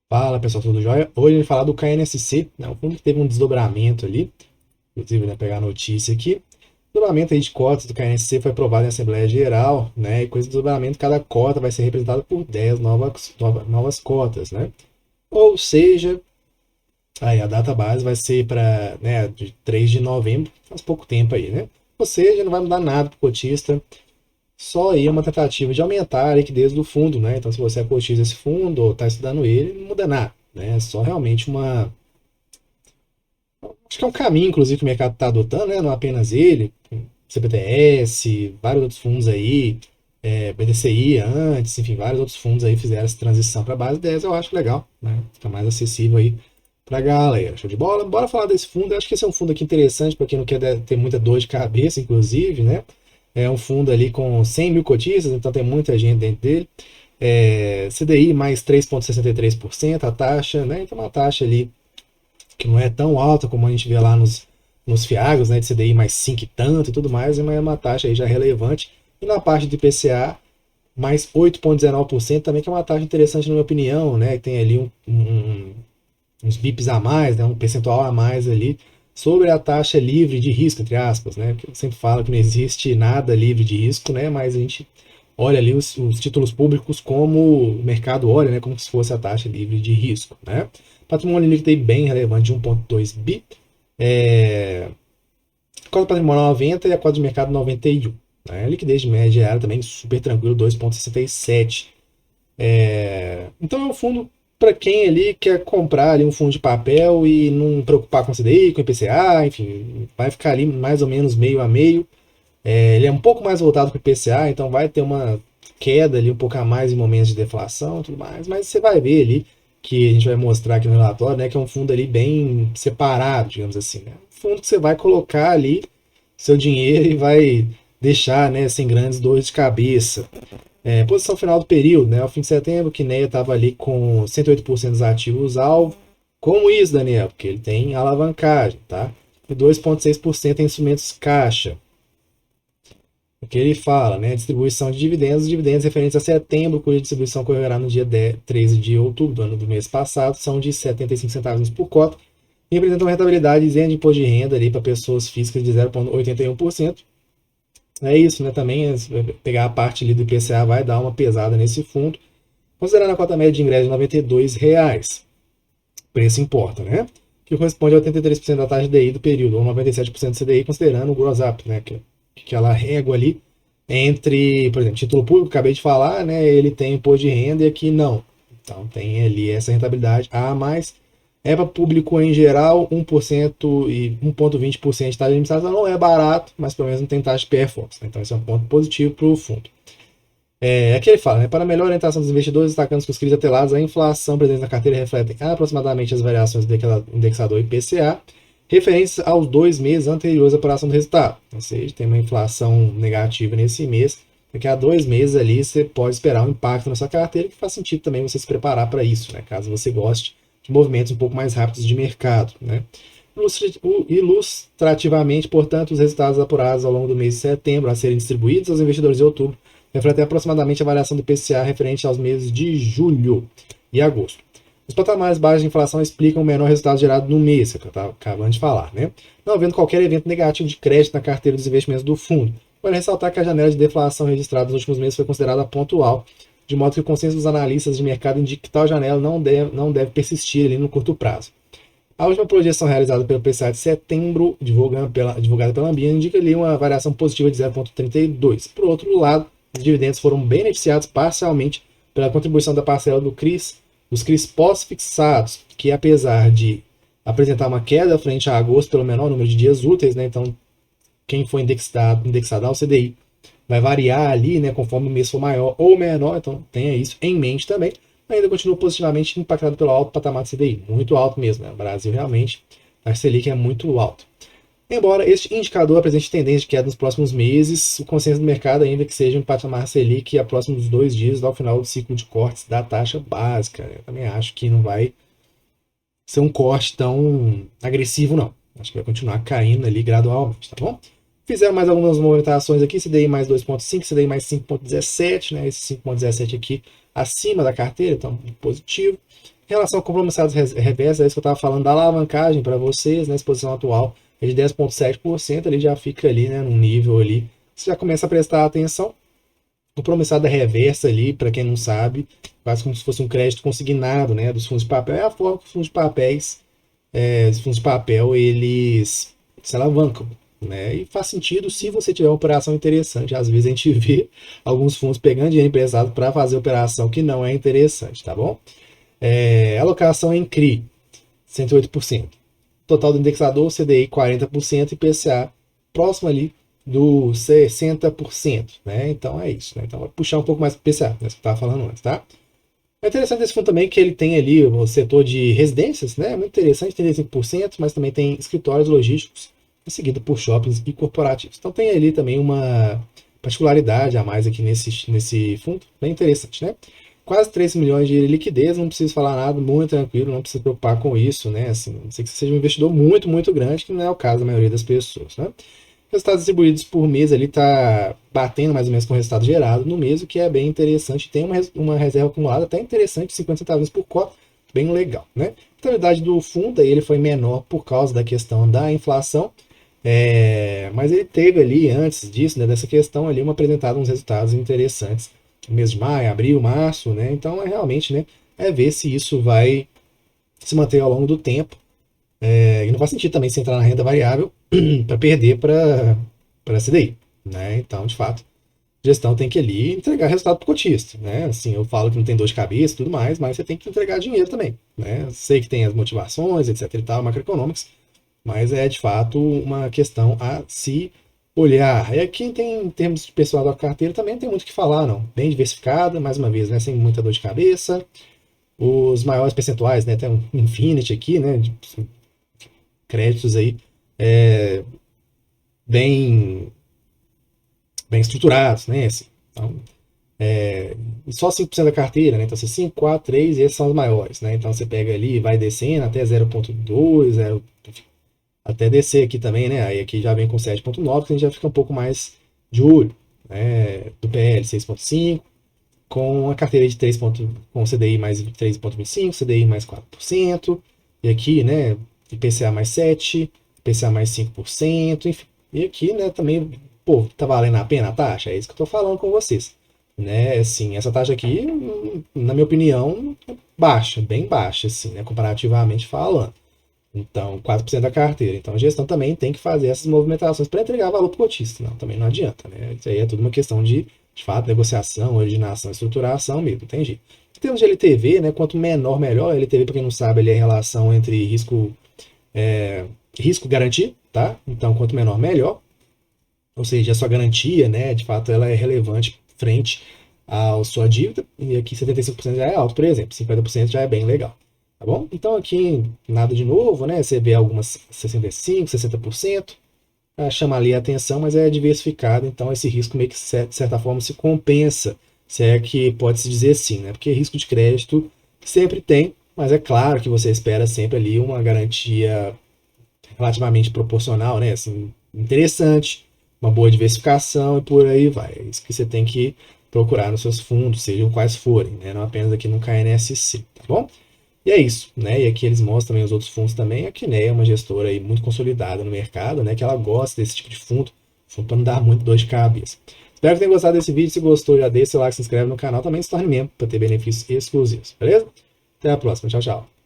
Fala pessoal, tudo jóia? Hoje a gente vai falar do KNSC, né? Um fundo que teve um desdobramento ali, inclusive, né, pegar a notícia aqui. O desdobramento aí de cotas do KNSC foi aprovado em Assembleia Geral, né? E com esse desdobramento, cada cota vai ser representada por 10 novas cotas, né? Ou seja, aí a data base vai ser para, né, de 3 de novembro, faz pouco tempo aí, né? Ou seja, não vai mudar nada para o cotista, só aí é uma tentativa de aumentar a liquidez do fundo, né? Então, se você cotiza esse fundo ou está estudando ele, não muda nada, né? É só realmente uma. Acho que é um caminho, inclusive, que o mercado está adotando, né? Não apenas ele, CBTS, vários outros fundos aí, BDCI antes, enfim, vários outros fundos aí fizeram essa transição para a base 10, eu acho legal, né? Fica mais acessível aí para a galera. Show de bola? Bora falar desse fundo. Eu acho que esse é um fundo aqui interessante para quem não quer ter muita dor de cabeça, inclusive, né? É um fundo ali com 100 mil cotistas, então tem muita gente dentro dele. CDI mais 3,63% a taxa, né? Então uma taxa ali que não é tão alta como a gente vê lá nos FIAGos, né? De CDI mais 5 e tanto e tudo mais, mas é uma taxa aí já relevante. E na parte de IPCA, mais 8,19% também, que é uma taxa interessante na minha opinião, né? Tem ali uns bips a mais, né? Um percentual a mais ali sobre a taxa livre de risco, entre aspas, né? Porque eu sempre falo que não existe nada livre de risco, né? Mas a gente olha ali os títulos públicos como o mercado olha, né? Como se fosse a taxa livre de risco, né? Patrimônio líquido aí bem relevante de 1,2 bi. É... Cota patrimonial 90 e a cota de mercado 91. Né? Liquidez de média diária também super tranquilo, 2,67. Então é um fundo para quem ali quer comprar ali um fundo de papel e não preocupar com CDI, com IPCA, enfim, vai ficar ali mais ou menos meio a meio. Ele é um pouco mais voltado para o IPCA, então vai ter uma queda ali um pouco a mais em momentos de deflação e tudo mais, mas você vai ver ali que a gente vai mostrar aqui no relatório, né, que é um fundo ali bem separado, digamos assim, né? Um fundo que você vai colocar ali seu dinheiro e vai deixar, né, sem grandes dores de cabeça. Posição final do período, né? Ao fim de setembro, o Kinea estava ali com 108% dos ativos alvo. Como isso, Daniel? Porque ele tem alavancagem, tá? E 2,6% em instrumentos caixa. O que ele fala, né? Distribuição de dividendos referentes a setembro, cuja distribuição ocorrerá no dia 13 de outubro do ano do mês passado, são de 75 centavos por cota, e representam uma rentabilidade isenta de imposto de renda ali para pessoas físicas de 0,81%. É isso, né? Também pegar a parte ali do IPCA vai dar uma pesada nesse fundo, considerando a cota média de ingresso de R$ 92. O preço importa, né? Que corresponde a 83% da taxa de DI do período, ou 97% do CDI, considerando o gross up, né? Que ela régua ali entre, por exemplo, título público, acabei de falar, né? Ele tem imposto de renda e aqui não. Então tem ali essa rentabilidade a mais. Para público em geral, 1% e 1,20% de taxa de administração não é barato, mas pelo menos não tem taxa de performance. Né? Então esse é um ponto positivo para o fundo. Aqui ele fala, né, para melhor orientação dos investidores, destacando que os CRIs atelados, a inflação presente na carteira refletem aproximadamente as variações do indexador IPCA, referentes aos 2 meses anteriores à apuração do resultado. Ou seja, tem uma inflação negativa nesse mês, daqui a 2 meses ali você pode esperar um impacto na sua carteira, que faz sentido também você se preparar para isso, né, caso você goste de movimentos um pouco mais rápidos de mercado. Né. Ilustrativamente, portanto, os resultados apurados ao longo do mês de setembro a serem distribuídos aos investidores de outubro refletem aproximadamente a variação do IPCA referente aos meses de julho e agosto. Os patamares baixos de inflação explicam o menor resultado gerado no mês, que eu estava acabando de falar, né? Não havendo qualquer evento negativo de crédito na carteira dos investimentos do fundo. Vale ressaltar que a janela de deflação registrada nos últimos meses foi considerada pontual, de modo que o consenso dos analistas de mercado indica que tal janela não deve persistir ali no curto prazo. A última projeção realizada pelo PCA de setembro, divulgada pela Ambien, indica ali uma variação positiva de 0,32. Por outro lado, os dividendos foram beneficiados parcialmente pela contribuição da parcela dos CRIs pós-fixados, que apesar de apresentar uma queda frente a agosto pelo menor número de dias úteis, né, então quem for indexado ao CDI vai variar ali, né, conforme o mês for maior ou menor, então tenha isso em mente também, ainda continua positivamente impactado pelo alto patamar de CDI, muito alto mesmo, né? O Brasil realmente, a Selic é muito alto. Embora este indicador apresente tendência de queda nos próximos meses, o consenso do mercado ainda que seja um patamar Selic a próximos 2 dias ao final do ciclo de cortes da taxa básica. Eu também acho que não vai ser um corte tão agressivo, não. Acho que vai continuar caindo ali gradualmente, tá bom? Fizeram mais algumas movimentações aqui, CDI mais 2,5, CDI mais 5,17, né? Esse 5,17 aqui acima da carteira, então positivo. Em relação ao compromissado reverso, é isso que eu estava falando da alavancagem para vocês, né? Exposição atual é de 10,7%, ele já fica ali, né, num nível ali, você já começa a prestar atenção. O promissado reversa ali, para quem não sabe, quase como se fosse um crédito consignado, né, dos fundos de papel. É a forma que os fundos de papéis, os fundos de papel, eles se alavancam, né? E faz sentido se você tiver uma operação interessante. Às vezes a gente vê alguns fundos pegando dinheiro emprestado para fazer operação que não é interessante, tá bom? Alocação em CRI, 108%. Total do indexador, CDI 40% e IPCA próximo ali do 60%, né? Então é isso, né? Então vai puxar um pouco mais para o IPCA, né? Que eu estava falando antes, tá? É interessante esse fundo também que ele tem ali o setor de residências, né? Muito interessante, 35%, mas também tem escritórios logísticos, seguido por shoppings e corporativos. Então tem ali também uma particularidade a mais aqui nesse fundo, bem interessante, né? Quase 3 milhões de liquidez, não preciso falar nada, muito tranquilo, não precisa se preocupar com isso, né? Assim, não sei que você seja um investidor muito, muito grande, que não é o caso da maioria das pessoas, né? Resultados distribuídos por mês ali está batendo mais ou menos com o resultado gerado no mês, o que é bem interessante. Tem uma reserva acumulada até interessante, 50 centavos por cota, bem legal, né? A rentabilidade do fundo aí, ele foi menor por causa da questão da inflação, mas ele teve ali, antes disso, né, dessa questão ali, apresentado uns resultados interessantes no mês de maio, abril, março, né? Então é realmente, né, ver se isso vai se manter ao longo do tempo. E não faz sentido também se entrar na renda variável para perder para CDI, né? Então, de fato, a gestão tem que ali entregar resultado para o cotista, né? Assim, eu falo que não tem dor de cabeça e tudo mais, mas você tem que entregar dinheiro também, né? Sei que tem as motivações, etc e tal, macroeconômicas, mas é de fato uma questão a se olhar. E aqui tem, em termos de pessoal da carteira, também não tem muito o que falar, não. Bem diversificada, mais uma vez, né? Sem muita dor de cabeça. Os maiores percentuais, né? Tem um Infinity aqui, né? De créditos aí é, bem, bem estruturados, né? Assim, então, só 5% da carteira, né? Então, você 5, 4, 3, e esses são os maiores, né? Então, você pega ali e vai descendo até 0,2, 0, até descer aqui também, né? Aí aqui já vem com 7,9, que a gente já fica um pouco mais de olho, né? Do PL 6,5, com a carteira de 3, com CDI mais 3,25, CDI mais 4%, e aqui, né? IPCA mais 7, IPCA mais 5%, enfim. E aqui, né, também, pô, tá valendo a pena a taxa? É isso que eu tô falando com vocês. Né, assim, essa taxa aqui, na minha opinião, é baixa, bem baixa, assim, né, comparativamente falando. Então, 4% da carteira. Então, a gestão também tem que fazer essas movimentações para entregar valor para o cotista. Não, também não adianta, né? Isso aí é tudo uma questão de fato, negociação, originação, estruturação mesmo, tem jeito. Em termos de LTV, né, quanto menor, melhor. LTV, para quem não sabe, ele é a relação entre risco garantia, tá? Então, quanto menor, melhor. Ou seja, a sua garantia, né, de fato, ela é relevante frente à sua dívida. E aqui 75% já é alto, por exemplo. 50% já é bem legal. Tá bom? Então aqui nada de novo, né? Você vê algumas 65%, 60%. Chama ali a atenção, mas é diversificado. Então esse risco meio que, de certa forma, se compensa. Se é que pode-se dizer assim, né? Porque risco de crédito sempre tem, mas é claro que você espera sempre ali uma garantia relativamente proporcional, né? Assim, interessante, uma boa diversificação e por aí vai. É isso que você tem que procurar nos seus fundos, sejam quais forem, né? Não apenas aqui no KNSC, tá bom? E é isso, né? E aqui eles mostram também os outros fundos também. A Kinea é uma gestora aí muito consolidada no mercado, né? Que ela gosta desse tipo de fundo para não dar muito dor de cabeça. Espero que tenham gostado desse vídeo. Se gostou, já deixa o like, se inscreve no canal, também se torne membro para ter benefícios exclusivos, beleza? Até a próxima. Tchau, tchau.